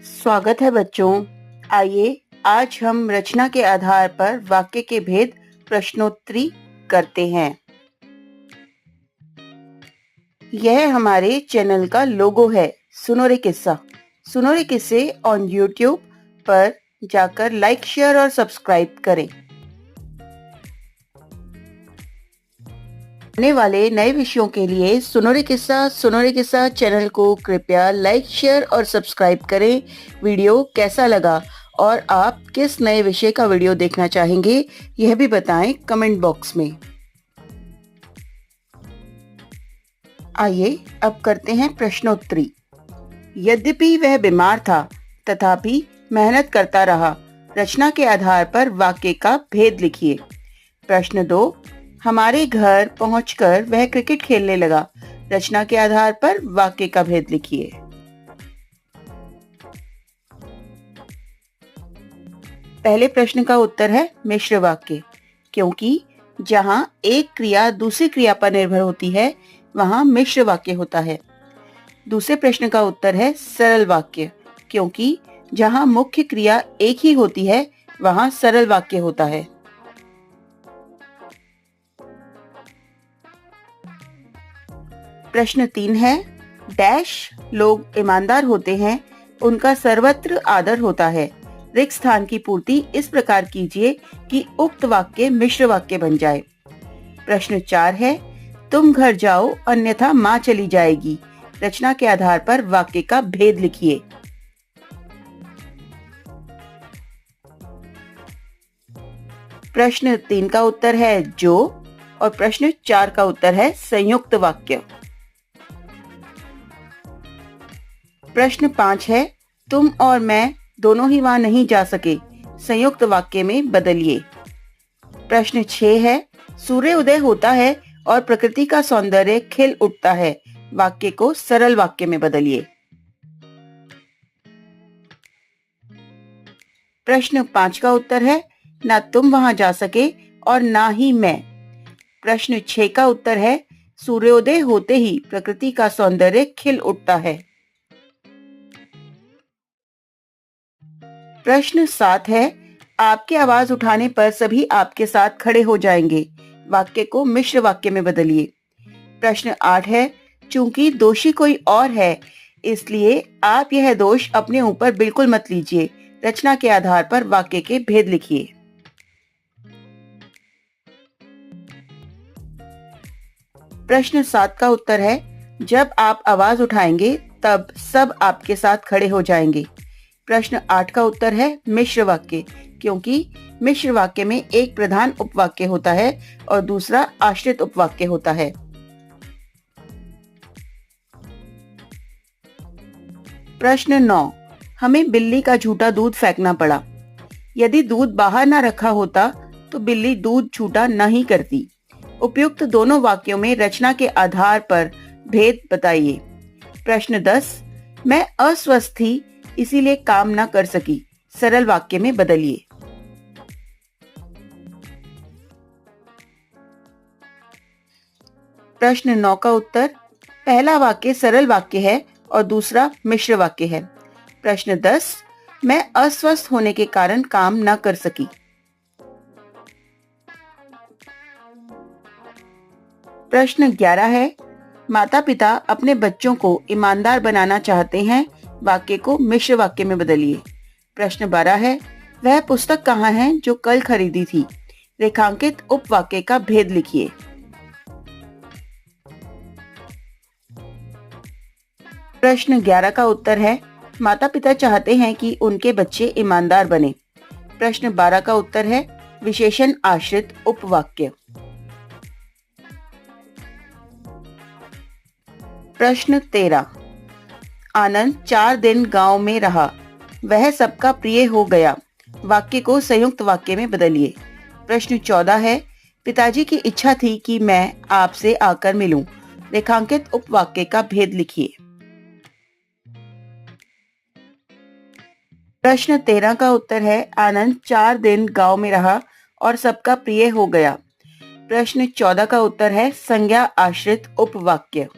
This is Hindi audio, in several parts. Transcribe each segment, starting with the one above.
स्वागत है बच्चों। आइए आज हम रचना के आधार पर वाक्य के भेद प्रश्नोत्तरी करते हैं। यह हमारे चैनल का लोगो है, सुनो रे किस्सा। सुनो रे किस्से ऑन यूट्यूब पर जाकर लाइक, शेयर और सब्सक्राइब करें। आने वाले नए विषयों के लिए सुनो रे किस्सा चैनल को कृपया लाइक, शेयर और सब्सक्राइब करें। वीडियो कैसा लगा और आप किस नए विषय का वीडियो देखना चाहेंगे यह भी बताएं कमेंट बॉक्स में। आइए अब करते हैं प्रश्नोत्तरी। यद्यपि वह बीमार था तथापि मेहनत करता रहा। रचना के आधार पर वाक्य का भेद लिखिए। प्रश्न 2, हमारे घर पहुंचकर वह क्रिकेट खेलने लगा। रचना के आधार पर वाक्य का भेद लिखिए। पहले प्रश्न का उत्तर है मिश्र वाक्य, क्योंकि जहां एक क्रिया दूसरी क्रिया पर निर्भर होती है वहां मिश्र वाक्य होता है। दूसरे प्रश्न का उत्तर है सरल वाक्य, क्योंकि जहां मुख्य क्रिया एक ही होती है वहां सरल वाक्य होता है। प्रश्न 3 है, डैश लोग ईमानदार होते हैं, उनका सर्वत्र आदर होता है। रिक्त स्थान की पूर्ति इस प्रकार कीजिए कि उक्त वाक्य मिश्र वाक्य बन जाए। प्रश्न 4 है, तुम घर जाओ अन्यथा माँ चली जाएगी। रचना के आधार पर वाक्य का भेद लिखिए। प्रश्न 3 का उत्तर है जो और प्रश्न 4 का उत्तर है संयुक्त वाक्य। प्रश्न 5 है, तुम और मैं दोनों ही वहां नहीं जा सके। संयुक्त वाक्य में बदलिए। प्रश्न 6 है, सूर्य उदय होता है और प्रकृति का सौंदर्य खिल उठता है। वाक्य को सरल वाक्य में बदलिए। प्रश्न 5 का उत्तर है, ना तुम वहां जा सके और ना ही मैं। प्रश्न 6 का उत्तर है, सूर्योदय होते ही प्रकृति का सौंदर्य खिल उठता है। प्रश्न 7 है, आपके आवाज उठाने पर सभी आपके साथ खड़े हो जाएंगे। वाक्य को मिश्र वाक्य में बदलिए। प्रश्न 8 है, चूंकि दोषी कोई और है इसलिए आप यह दोष अपने ऊपर बिल्कुल मत लीजिए। रचना के आधार पर वाक्य के भेद लिखिए। प्रश्न 7 का उत्तर है, जब आप आवाज उठाएंगे तब सब आपके साथ खड़े हो जाएंगे। प्रश्न 8 का उत्तर है मिश्र वाक्य, क्योंकि मिश्र वाक्य में एक प्रधान उपवाक्य होता है और दूसरा आश्रित उपवाक्य होता है। प्रश्न 9, हमें बिल्ली का झूठा दूध फेंकना पड़ा। यदि दूध बाहर ना रखा होता तो बिल्ली दूध झूठा नहीं करती। उपयुक्त दोनों वाक्यों में रचना के आधार पर भेद बताइए। प्रश्न 10, मैं अस्वस्थ थी इसीलिए काम ना कर सकी। सरल वाक्य में बदलिए। प्रश्न 9 का उत्तर, पहला वाक्य सरल वाक्य है और दूसरा मिश्र वाक्य है। प्रश्न 10, मैं अस्वस्थ होने के कारण काम ना कर सकी। प्रश्न 11 है, माता पिता अपने बच्चों को ईमानदार बनाना चाहते हैं। वाक्य को मिश्र वाक्य में बदलिए। प्रश्न 12 है, वह पुस्तक कहाँ है जो कल खरीदी थी। रेखांकित उपवाक्य का भेद लिखिए। प्रश्न 11 का उत्तर है, माता पिता चाहते हैं कि उनके बच्चे ईमानदार बने। प्रश्न 12 का उत्तर है विशेषण आश्रित उपवाक्य। प्रश्न 13, आनंद 4 दिन गांव में रहा, वह सबका प्रिय हो गया। वाक्य को संयुक्त वाक्य में बदलिए। प्रश्न 14 है, पिताजी की इच्छा थी कि मैं आपसे आकर मिलूं। रेखांकित उपवाक्य का भेद लिखिए। प्रश्न 13 का उत्तर है, आनंद 4 दिन गांव में रहा और सबका प्रिय हो गया। प्रश्न 14 का उत्तर है संज्ञा आश्रित उपवाक्य।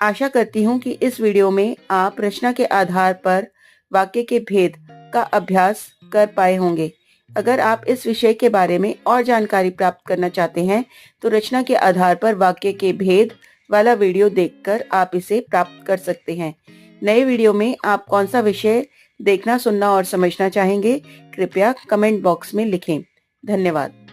आशा करती हूँ कि इस वीडियो में आप रचना के आधार पर वाक्य के भेद का अभ्यास कर पाए होंगे। अगर आप इस विषय के बारे में और जानकारी प्राप्त करना चाहते हैं तो रचना के आधार पर वाक्य के भेद वाला वीडियो देखकर आप इसे प्राप्त कर सकते हैं। नए वीडियो में आप कौन सा विषय देखना, सुनना और समझना चाहेंगे, कृपया कमेंट बॉक्स में लिखें। धन्यवाद।